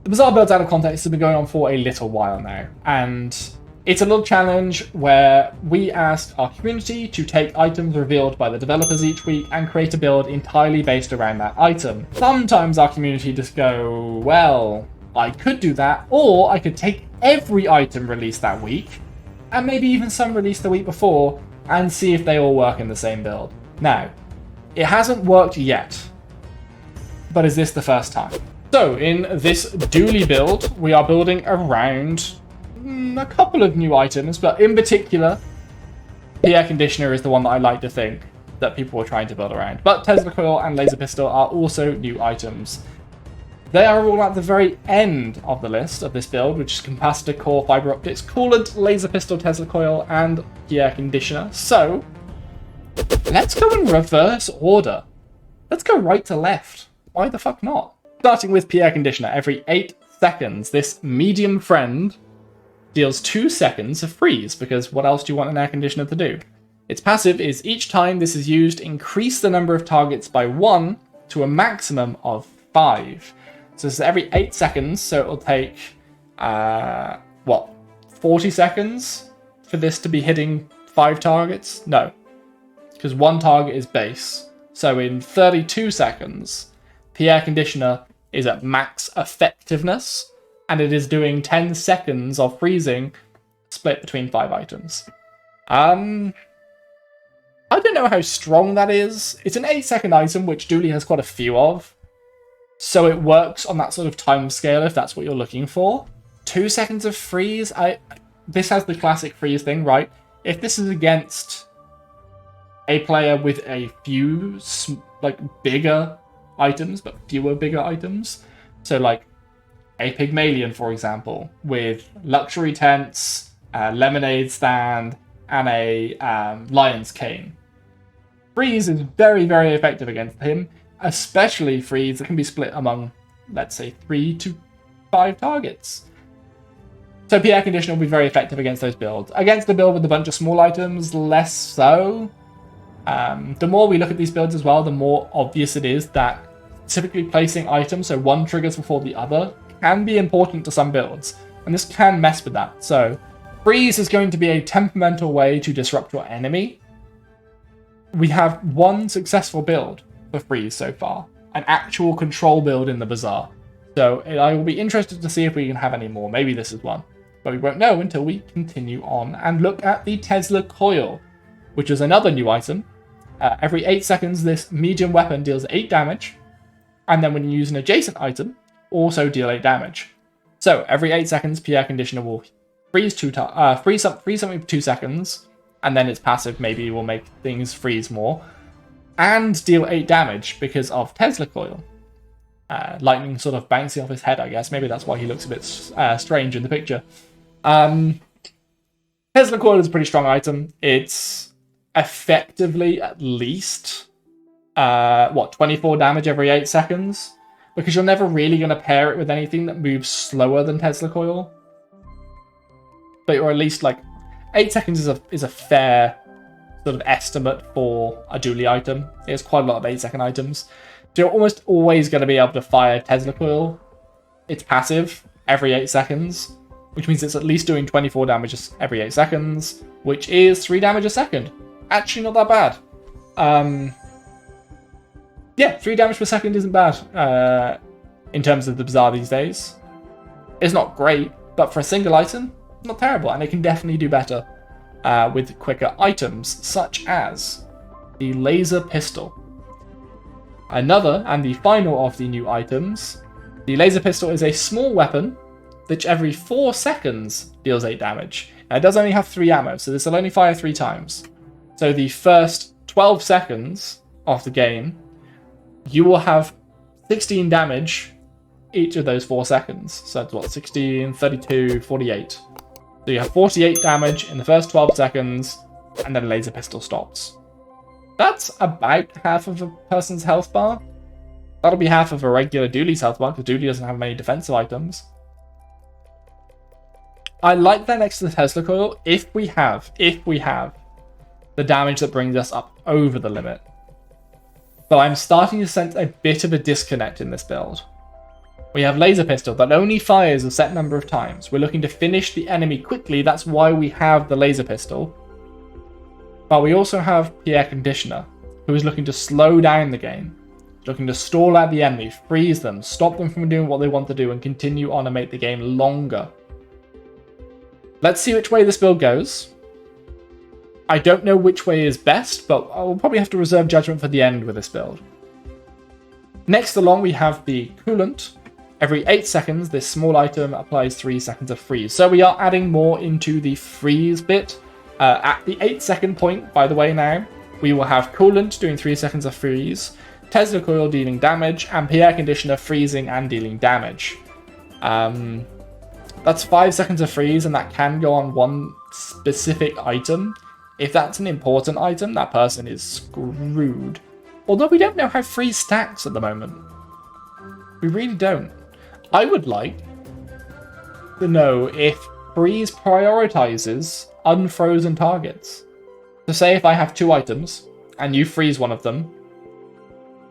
The Bazaar builds out of context has been going on for a little while now, and it's a little challenge where we ask our community to take items revealed by the developers each week and create a build entirely based around that item. Sometimes our community just go, well, I could do that, or I could take every item released that week, and maybe even some released the week before, and see if they all work in the same build. Now, it hasn't worked yet, but is this the first time? So, in this Dooley build, we are building around a couple of new items, but in particular, Pierre Conditioner is the one that I like to think that people were trying to build around. But Tesla Coil and Laser Pistol are also new items. They are all at the very end of the list of this build, which is Capacitor, Core, Fiber Optics, Coolant, Laser Pistol, Tesla Coil, and Pierre Conditioner. So, let's go in reverse order. Let's go right to left. Why the fuck not? Starting with Pierre Conditioner, every 8 seconds, this medium friend deals 2 seconds of freeze, because what else do you want an air conditioner to do? Its passive is each time this is used, increase the number of targets by 1 to a maximum of 5. So this is every 8 seconds, so it'll take, 40 seconds for this to be hitting 5 targets? No, because 1 target is base. So in 32 seconds, Pierre Conditioner is at max effectiveness, and it is doing 10 seconds of freezing split between 5 items. I don't know how strong that is. It's an 8-second item, which Dooley has quite a few of, so it works on that sort of time scale if that's what you're looking for. 2 seconds of freeze, this has the classic freeze thing, right? If this is against a player with a few bigger items, but fewer bigger items, so like a Pygmalien, for example, with luxury tents, a lemonade stand, and a lion's cane. Freeze is very, very effective against him, especially freeze that can be split among, let's say, 3 to 5 targets. So Pierre Conditioner will be very effective against those builds. Against the build with a bunch of small items, less so. The more we look at these builds as well, the more obvious it is that typically placing items, so one triggers before the other, can be important to some builds, and this can mess with that. So freeze is going to be a temperamental way to disrupt your enemy. We have one successful build for freeze so far, an actual control build in the Bazaar. So I will be interested to see if we can have any more. Maybe this is one, but we won't know until we continue on and look at the Tesla Coil, which is another new item. Every 8 seconds, this medium weapon deals 8 damage, and then when you use an adjacent item, also deal 8 damage. So every 8 seconds, Pierre Conditioner will freeze something for 2 seconds, and then its passive maybe will make things freeze more, and deal 8 damage because of Tesla Coil. Lightning sort of bouncing off his head, I guess. Maybe that's why he looks a bit strange in the picture. Tesla Coil is a pretty strong item. It's effectively at least 24 damage every 8 seconds, because you're never really going to pair it with anything that moves slower than Tesla Coil. But or at least 8 seconds is a fair sort of estimate for a Dooley item. There's quite a lot of 8-second items. So you're almost always going to be able to fire Tesla Coil, its passive, every 8 seconds, which means it's at least doing 24 damage every 8 seconds, which is 3 damage a second. Actually not that bad. Yeah, 3 damage per second isn't bad in terms of the Bazaar these days. It's not great, but for a single item, not terrible, and it can definitely do better with quicker items, such as the Laser Pistol. Another and the final of the new items, the Laser Pistol is a small weapon which every 4 seconds deals 8 damage. Now, it does only have 3 ammo, so this will only fire 3 times. So the first 12 seconds of the game, you will have 16 damage each of those 4 seconds. So that's what, 16, 32, 48. So you have 48 damage in the first 12 seconds, and then Laser Pistol stops. That's about half of a person's health bar. That'll be half of a regular Dooley's health bar, because Dooley doesn't have many defensive items. I like that next to the Tesla Coil if we have the damage that brings us up over the limit. But I'm starting to sense a bit of a disconnect in this build, We have Laser Pistol that only fires a set number of times. We're looking to finish the enemy quickly. That's why we have the Laser Pistol. But we also have Pierre Conditioner, who is looking to slow down the game. Looking to stall out the enemy, freeze them, stop them from doing what they want to do, and continue on and make the game longer. Let's see which way this build goes. I don't know which way is best, but I'll probably have to reserve judgment for the end with this build. Next along, we have the Coolant. Every 8 seconds, this small item applies 3 seconds of freeze. So we are adding more into the freeze bit. At the 8-second point, by the way, now, we will have Coolant doing 3 seconds of freeze, Tesla Coil dealing damage, and Pierre Conditioner freezing and dealing damage. That's 5 seconds of freeze, and that can go on one specific item. If that's an important item, that person is screwed. Although we don't know how freeze stacks at the moment. We really don't. I would like to know if freeze prioritizes unfrozen targets. So say if I have 2 items, and you freeze one of them,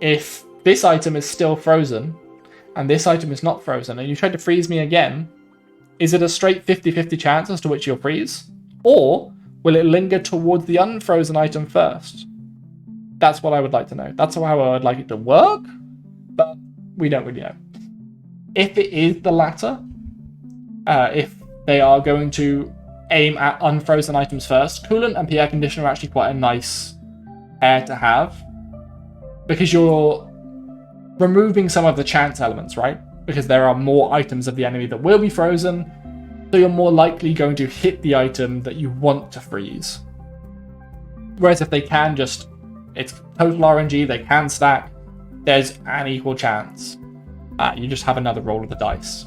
if this item is still frozen, and this item is not frozen, and you try to freeze me again, is it a straight 50-50 chance as to which you'll freeze? Or will it linger towards the unfrozen item first? That's what I would like to know. That's how I would like it to work, but we don't really know. If it is the latter, if they are going to aim at unfrozen items first, Coolant and Pierre Conditioner are actually quite a nice pair to have, because you're removing some of the chance elements, right? Because there are more items of the enemy that will be frozen, so you're more likely going to hit the item that you want to freeze. Whereas if they can just, it's total RNG, they can stack, there's an equal chance. You just have another roll of the dice.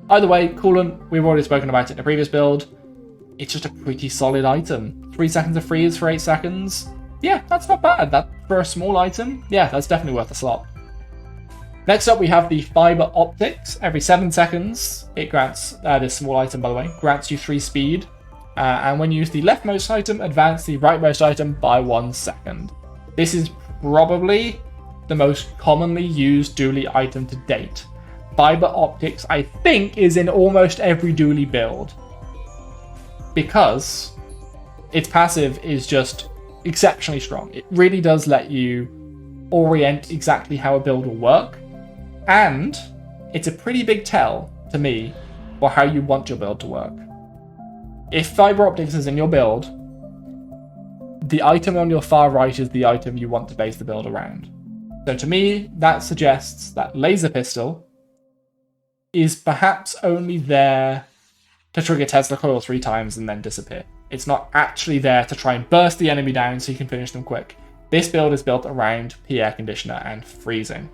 Either way, Coolant, we've already spoken about it in a previous build. It's just a pretty solid item. 3 seconds of freeze for 8 seconds. Yeah, that's not bad. That for a small item, yeah, that's definitely worth a slot. Next up, we have the Fiber Optics. Every 7 seconds, it grants, this small item, by the way, grants you 3 speed. And when you use the leftmost item, advance the rightmost item by 1 second. This is probably the most commonly used Dooley item to date. Fiber Optics, I think, is in almost every Dooley build, because its passive is just exceptionally strong. It really does let you orient exactly how a build will work, and it's a pretty big tell to me for how you want your build to work. If Fiber Optics is in your build, the item on your far right is the item you want to base the build around. So to me, that suggests that Laser Pistol is perhaps only there to trigger Tesla Coil 3 times and then disappear. It's not actually there to try and burst the enemy down so you can finish them quick. This build is built around Pierre Conditioner and freezing.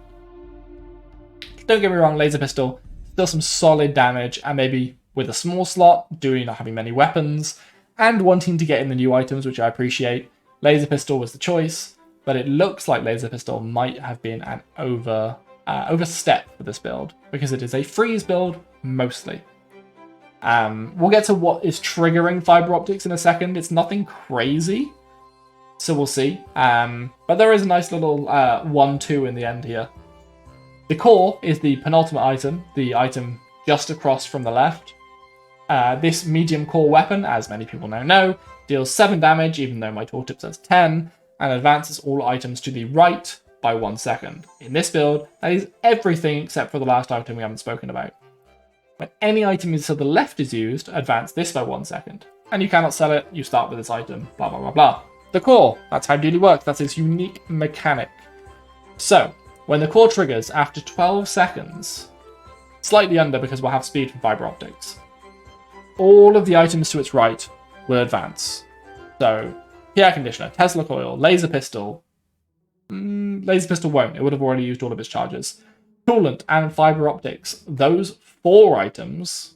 Don't get me wrong, Laser Pistol, still some solid damage, and maybe with a small slot, due to not having many weapons, and wanting to get in the new items, which I appreciate, Laser Pistol was the choice, but it looks like Laser Pistol might have been an overstep for this build, because it is a freeze build, mostly. We'll get to what is triggering Fiber Optics in a second. It's nothing crazy, so we'll see. But there is a nice little 1-2 in the end here. The core is the penultimate item, the item just across from the left. This medium core weapon, as many people now know, deals 7 damage, even though my tooltip says 10, and advances all items to the right by 1 second. In this build, that is everything except for the last item we haven't spoken about. When any item is to the left is used, advance this by 1 second. And you cannot sell it, you start with this item, blah blah blah blah. The core, that's how Dooley works, that's its unique mechanic. So, when the core triggers after 12 seconds, slightly under because we'll have speed from Fiber Optics, all of the items to its right will advance. So, Pierre Conditioner, Tesla Coil, Laser Pistol. Laser Pistol won't, it would have already used all of its charges. Coolant and Fiber Optics, those 4 items,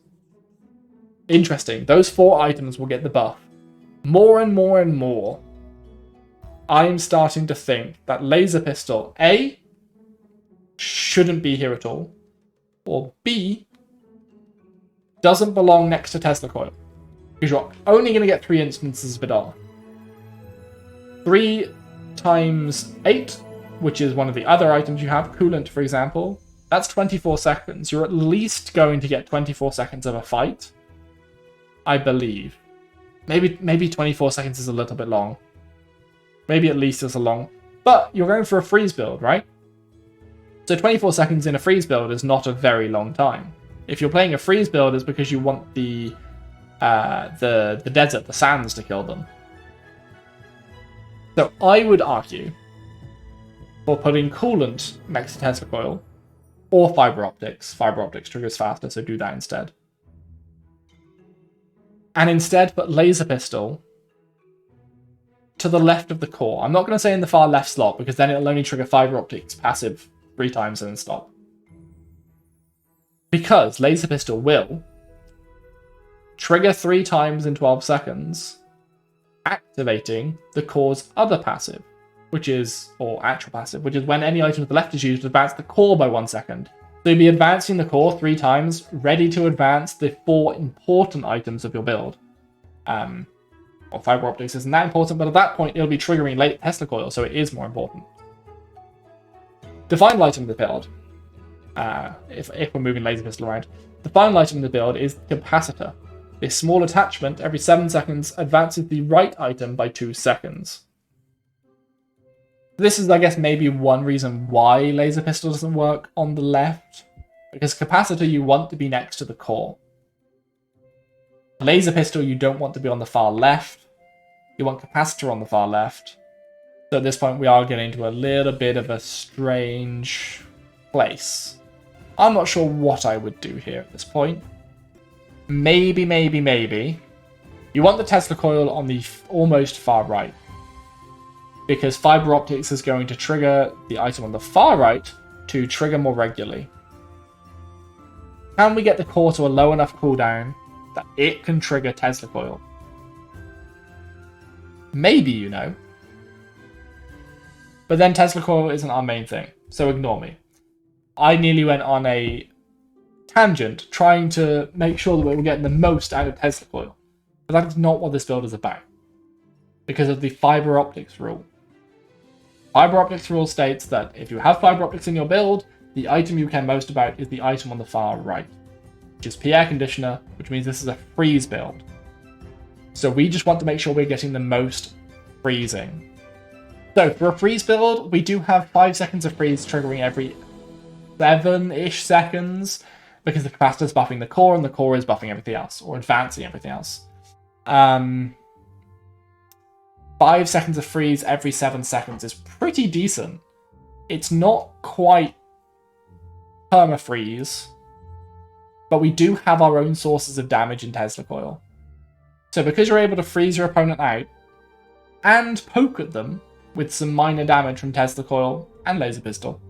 interesting, those 4 items will get the buff. More and more and more, I'm starting to think that Laser Pistol, A, shouldn't be here at all, or B, doesn't belong next to Tesla Coil, because you're only going to get 3 instances of it off. 3 times 8, which is one of the other items you have, Coolant for example, That's 24 seconds. You're at least going to get 24 seconds of a fight, I believe. Maybe 24 seconds is a little bit long. Maybe at least as long. But you're going for a freeze build, right? So 24 seconds in a freeze build is not a very long time. If you're playing a freeze build, it's because you want the desert, the sands, to kill them. So I would argue for putting coolant next to Tesla coil or fiber optics. Fiber optics triggers faster, so do that instead. And instead put laser pistol to the left of the core. I'm not going to say in the far left slot because then it'll only trigger fiber optics passive 3 times and then stop. Because laser pistol will trigger 3 times in 12 seconds, activating the core's other passive, or actual passive, which is when any item to the left is used to advance the core by 1 second. So you'll be advancing the core 3 times, ready to advance the 4 important items of your build. Or fiber optics isn't that important, but at that point it'll be triggering late Tesla coil, so it is more important. The final item of the build, if we're moving laser pistol around, the final item in the build is capacitor. This small attachment every 7 seconds advances the right item by 2 seconds. This is, I guess, maybe one reason why laser pistol doesn't work on the left, because capacitor you want to be next to the core. Laser pistol you don't want to be on the far left, you want capacitor on the far left. So at this point we are getting to a little bit of a strange place. I'm not sure what I would do here at this point. Maybe. You want the Tesla coil on the almost far right, because fiber optics is going to trigger the item on the far right to trigger more regularly. Can we get the core to a low enough cooldown that it can trigger Tesla coil? Maybe, you know. But then Tesla coil isn't our main thing, so ignore me. I nearly went on a tangent trying to make sure that we were getting the most out of Tesla coil. But that is not what this build is about, because of the fiber optics rule. Fiber optics rule states that if you have fiber optics in your build, the item you care most about is the item on the far right, which is Pierre Conditioner, which means this is a freeze build. So we just want to make sure we're getting the most freezing. So for a freeze build, we do have 5 seconds of freeze triggering every 7-ish seconds, because the capacitor is buffing the core and the core is buffing everything else, or advancing everything else. 5 seconds of freeze every 7 seconds is pretty decent. It's not quite perma-freeze, but we do have our own sources of damage in Tesla coil. So because you're able to freeze your opponent out and poke at them with some minor damage from Tesla coil and laser pistol,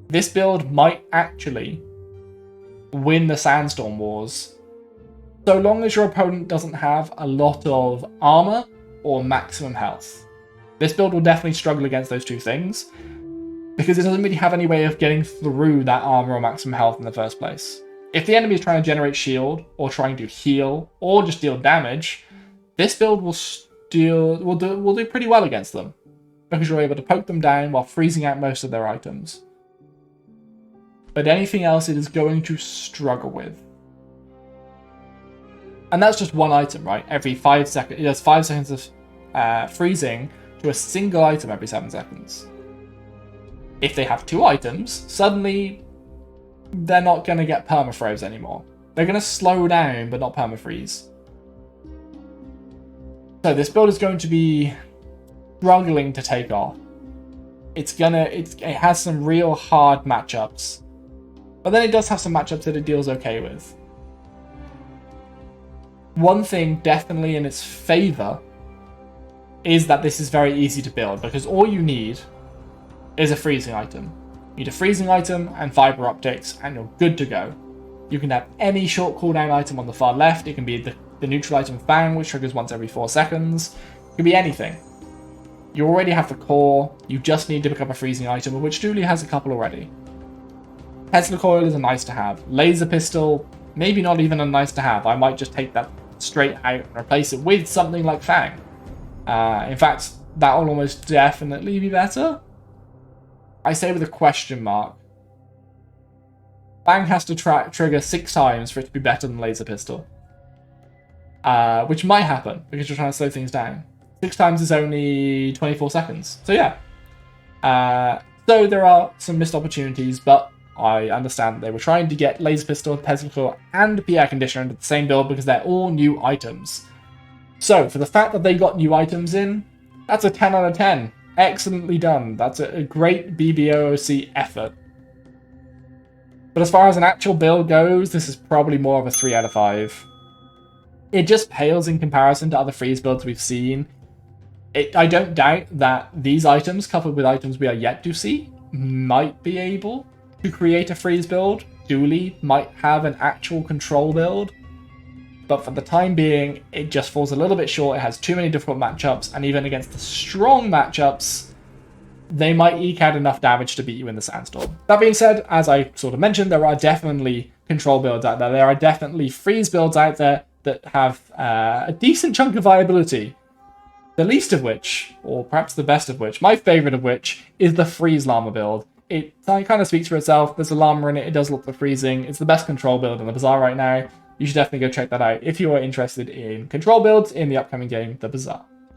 this build might actually win the Sandstorm Wars, so long as your opponent doesn't have a lot of armor or maximum health. This build will definitely struggle against those two things, because it doesn't really have any way of getting through that armor or maximum health in the first place. If the enemy is trying to generate shield, or trying to heal, or just deal damage, this build will do pretty well against them, because you're able to poke them down while freezing out most of their items. But anything else it is going to struggle with. And that's just one item, right? Every 5 seconds, it does 5 seconds of freezing to a single item every 7 seconds. If they have 2 items, suddenly they're not going to get permafroze anymore. They're going to slow down, but not permafreeze. So this build is going to be struggling to take off. It has some real hard matchups, but then it does have some matchups that it deals okay with. One thing definitely in its favor is that this is very easy to build, because all you need is a freezing item. You need a freezing item and fiber optics, and you're good to go. You can have any short cooldown item on the far left. It can be the neutral item Fang, which triggers once every 4 seconds. It can be anything. You already have the core, you just need to pick up a freezing item, of which Dooley has a couple already. Tesla coil is a nice to have. Laser pistol, maybe not even a nice to have. I might just take that straight out and replace it with something like Fang. In fact, that will almost definitely be better. I say with a question mark, Bang has to trigger 6 times for it to be better than Laser Pistol. Which might happen, because you're trying to slow things down. 6 times is only 24 seconds. So yeah. So there are some missed opportunities, but I understand they were trying to get Laser Pistol, Pesicle, and Pierre Conditioner into the same build because they're all new items. So, for the fact that they got new items in, that's a 10 out of 10. Excellently done. That's a great BBOOC effort. But as far as an actual build goes, this is probably more of a 3 out of 5. It just pales in comparison to other freeze builds we've seen. I don't doubt that these items, coupled with items we are yet to see, might be able to create a freeze build. Dooley might have an actual control build. But for the time being, it just falls a little bit short. It has too many difficult matchups, and even against the strong matchups, they might eke out enough damage to beat you in the Sandstorm. That being said, as I sort of mentioned, there are definitely control builds out there. There are definitely freeze builds out there that have a decent chunk of viability. The least of which, or perhaps the best of which, my favorite of which, is the Freeze Llama build. It kind of speaks for itself. There's a llama in it. It does look for freezing. It's the best control build in the Bazaar right now. You should definitely go check that out if you are interested in control builds in the upcoming game, the Bazaar.